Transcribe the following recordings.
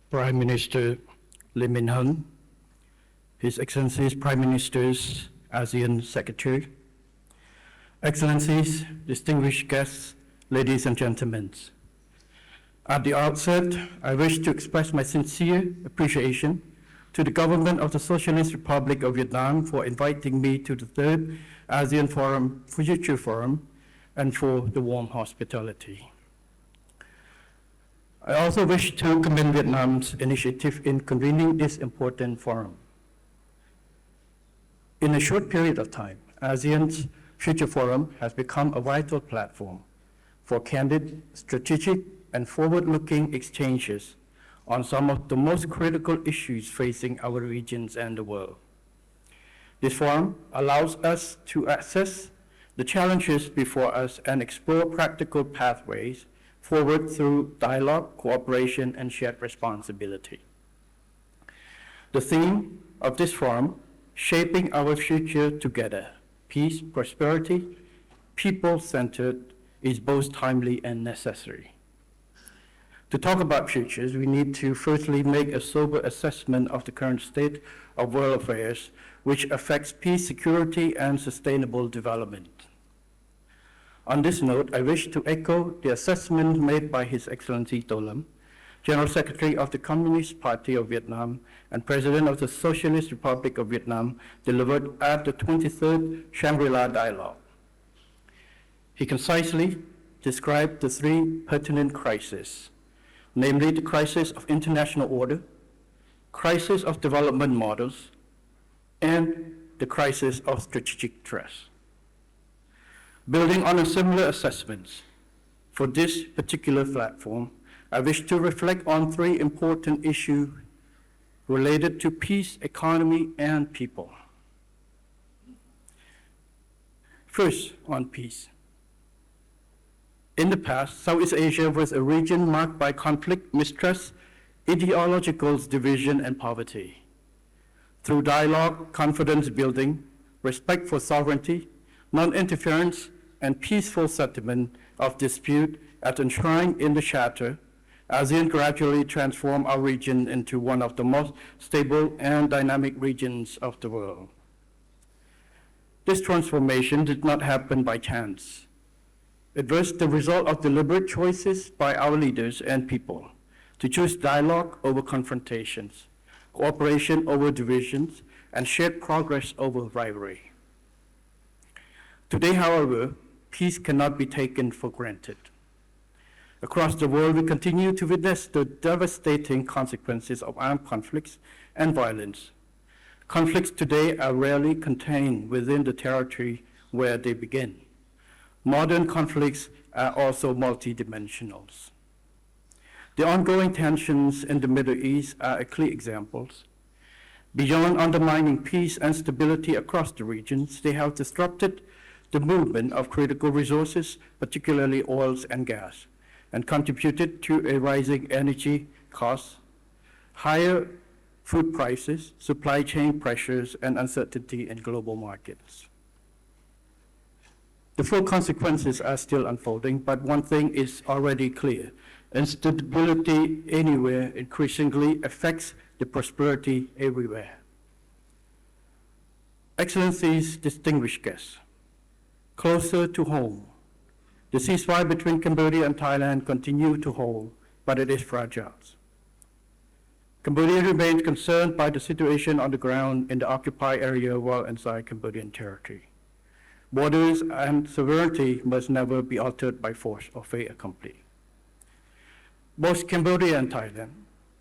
Prime Minister Lim Min Hun, His Excellencies Prime Ministers, ASEAN Secretary, Excellencies, distinguished guests, ladies and gentlemen. At the outset, I wish to express my sincere appreciation to the government of the Socialist Republic of Vietnam for inviting me to the third ASEAN Forum, Future Forum, and for the warm hospitality. I also wish to commend Vietnam's initiative in convening this important forum. In a short period of time, ASEAN's Future Forum has become a vital platform for candid, strategic, and forward-looking exchanges on some of the most critical issues facing our regions and the world. This forum allows us to assess the challenges before us and explore practical pathways forward through dialogue, cooperation, and shared responsibility. The theme of this forum, Shaping Our Future Together, Peace, Prosperity, People-Centered, is both timely and necessary. To talk about futures, we need to firstly make a sober assessment of the current state of world affairs, which affects peace, security, and sustainable development. On this note, I wish to echo the assessment made by His Excellency To Lam, General Secretary of the Communist Party of Vietnam and President of the Socialist Republic of Vietnam, delivered at the 23rd Shangri-La Dialogue. He concisely described the three pertinent crises, namely the crisis of international order, crisis of development models, and the crisis of strategic threats. Building on a similar assessments for this particular platform, I wish to reflect on three important issues related to peace, economy, and people. First, on peace. In the past, Southeast Asia was a region marked by conflict, mistrust, ideological division, and poverty. Through dialogue, confidence building, respect for sovereignty, non-interference, and peaceful settlement of dispute as enshrined in the Charter, ASEAN gradually transformed our region into one of the most stable and dynamic regions of the world. This transformation did not happen by chance. It was the result of deliberate choices by our leaders and people to choose dialogue over confrontations, cooperation over divisions, and shared progress over rivalry. Today, however, peace cannot be taken for granted. Across the world, we continue to witness the devastating consequences of armed conflicts and violence. Conflicts today are rarely contained within the territory where they begin. Modern conflicts are also multidimensional. The ongoing tensions in the Middle East are a clear example. Beyond undermining peace and stability across the regions, they have disrupted the movement of critical resources, particularly oils and gas, and contributed to a rising energy costs, higher food prices, supply chain pressures, and uncertainty in global markets. The full consequences are still unfolding, but one thing is already clear. Instability anywhere increasingly affects the prosperity everywhere. Excellencies, distinguished guests, closer to home, the ceasefire between Cambodia and Thailand continues to hold, but it is fragile. Cambodia remains concerned by the situation on the ground in the occupied area while inside Cambodian territory. Borders and sovereignty must never be altered by force or fait accompli. Both Cambodia and Thailand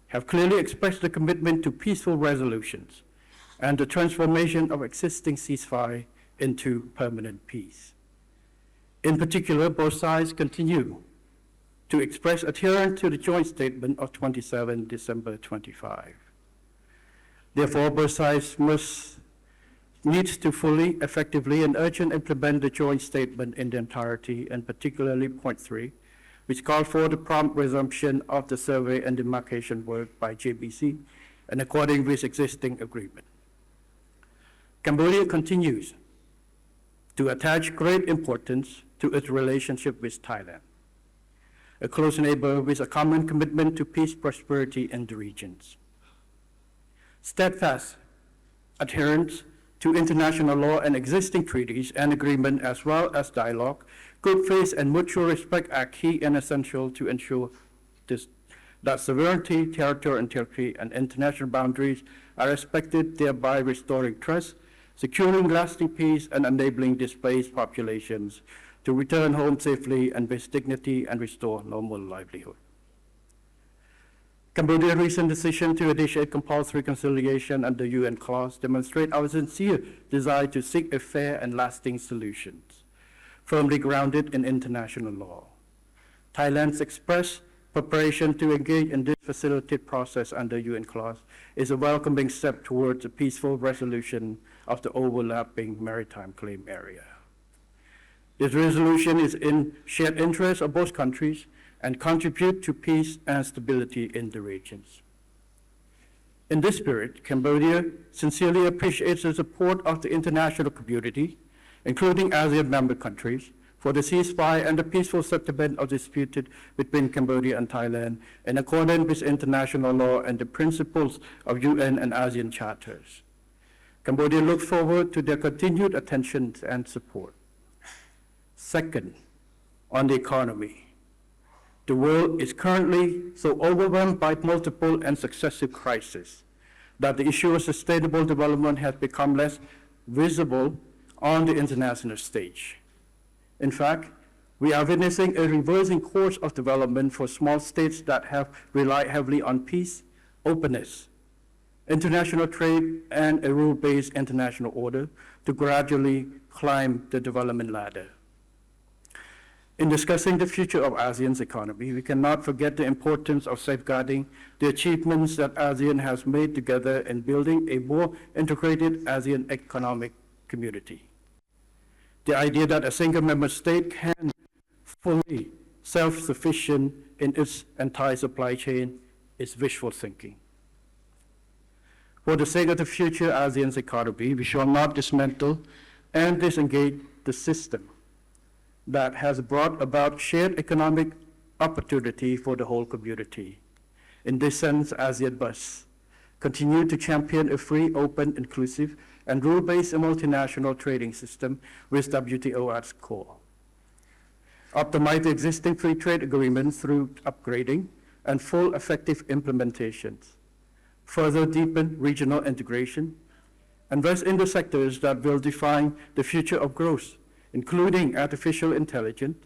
have clearly expressed the commitment to peaceful resolutions and the transformation of existing ceasefire into permanent peace. In particular, both sides continue to express adherence to the joint statement of 27 December 25. Therefore, both sides needs to fully, effectively, and urgently implement the joint statement in the entirety, and particularly point 3, which called for the prompt resumption of the survey and demarcation work by JBC, and according with existing agreement. Cambodia continues to attach great importance to its relationship with Thailand, a close neighbor with a common commitment to peace, prosperity, in the regions. Steadfast adherence to international law and existing treaties and agreements, as well as dialogue, good faith and mutual respect are key and essential to ensure that sovereignty, territorial integrity, and international boundaries are respected, thereby restoring trust, securing lasting peace, and enabling displaced populations to return home safely and with dignity and restore normal livelihood. Cambodia's recent decision to initiate compulsory reconciliation under UN clause demonstrates our sincere desire to seek a fair and lasting solution, firmly grounded in international law. Thailand's express preparation to engage in this facilitated process under UN clause is a welcoming step towards a peaceful resolution of the overlapping maritime claim area. This resolution is in shared interest of both countries and contribute to peace and stability in the regions. In this spirit, Cambodia sincerely appreciates the support of the international community, including ASEAN member countries, for the ceasefire and the peaceful settlement of disputes between Cambodia and Thailand in accordance with international law and the principles of UN and ASEAN charters. Cambodia looks forward to their continued attention and support. Second, on the economy. The world is currently so overwhelmed by multiple and successive crises that the issue of sustainable development has become less visible on the international stage. In fact, we are witnessing a reversing course of development for small states that have relied heavily on peace, openness, international trade, and a rule-based international order to gradually climb the development ladder. In discussing the future of ASEAN's economy, we cannot forget the importance of safeguarding the achievements that ASEAN has made together in building a more integrated ASEAN economic community. The idea that a single member state can fully self-sufficient in its entire supply chain is wishful thinking. For the sake of the future ASEAN's economy, we shall not dismantle and disengage the system that has brought about shared economic opportunity for the whole community. In this sense, ASEAN must continue to champion a free, open, inclusive, and rule-based multinational trading system with WTO at its core. Optimize the existing free trade agreements through upgrading and full effective implementations. Further deepen regional integration. Invest in the sectors that will define the future of growth, including artificial intelligence,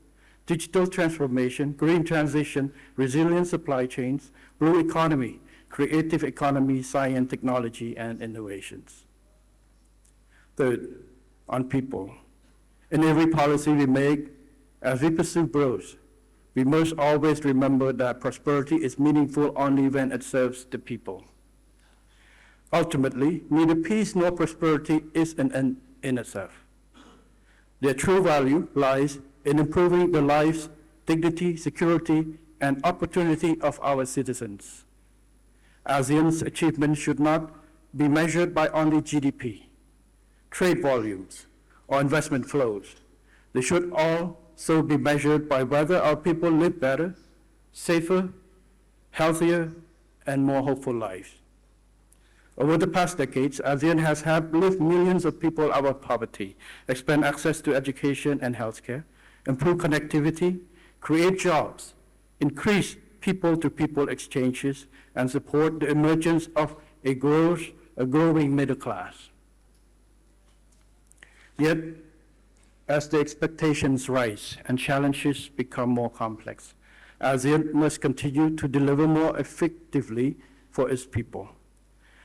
digital transformation, green transition, resilient supply chains, blue economy, creative economy, science, technology, and innovations. Third, on people. In every policy we make, as we pursue growth, we must always remember that prosperity is meaningful only when it serves the people. Ultimately, neither peace nor prosperity is an end in itself. Their true value lies in improving the lives, dignity, security, and opportunity of our citizens. ASEAN's achievements should not be measured by only GDP, trade volumes, or investment flows. They should also be measured by whether our people live better, safer, healthier, and more hopeful lives. Over the past decades, ASEAN has helped lift millions of people out of poverty, expand access to education and healthcare, improve connectivity, create jobs, increase people-to-people exchanges, and support the emergence of a growing middle class. Yet, as the expectations rise and challenges become more complex, ASEAN must continue to deliver more effectively for its people.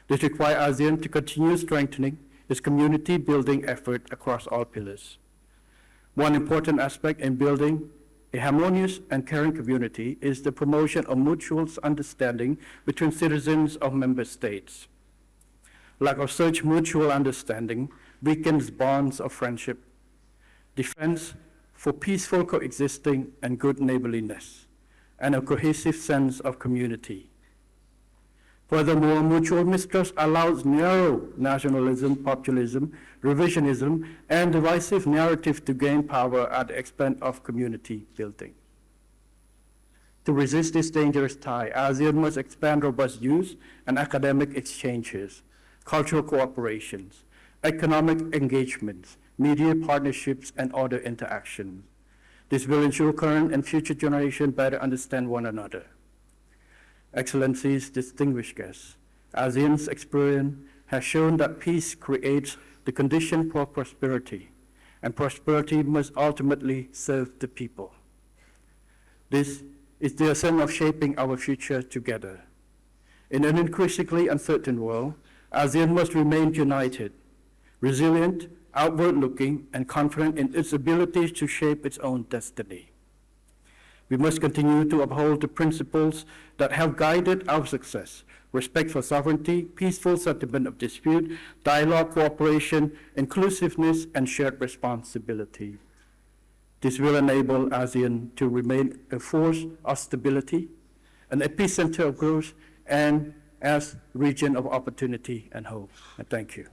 This requires ASEAN to continue strengthening its community-building effort across all pillars. One important aspect in building a harmonious and caring community is the promotion of mutual understanding between citizens of member states. Lack of such mutual understanding weakens bonds of friendship, defense for peaceful coexisting and good neighborliness, and a cohesive sense of community. Furthermore, mutual mistrust allows narrow nationalism, populism, revisionism, and divisive narrative to gain power at the expense of community building. To resist this dangerous tie, ASEAN must expand robust use and academic exchanges, cultural cooperations, economic engagements, media partnerships, and other interactions. This will ensure current and future generations better understand one another. Excellencies, distinguished guests, ASEAN's experience has shown that peace creates the condition for prosperity, and prosperity must ultimately serve the people. This is the essence of shaping our future together. In an increasingly uncertain world, ASEAN must remain united, resilient, outward-looking, and confident in its ability to shape its own destiny. We must continue to uphold the principles that have guided our success: respect for sovereignty, peaceful settlement of dispute, dialogue, cooperation, inclusiveness, and shared responsibility. This will enable ASEAN to remain a force of stability, an epicenter of growth, and as a region of opportunity and hope. And thank you.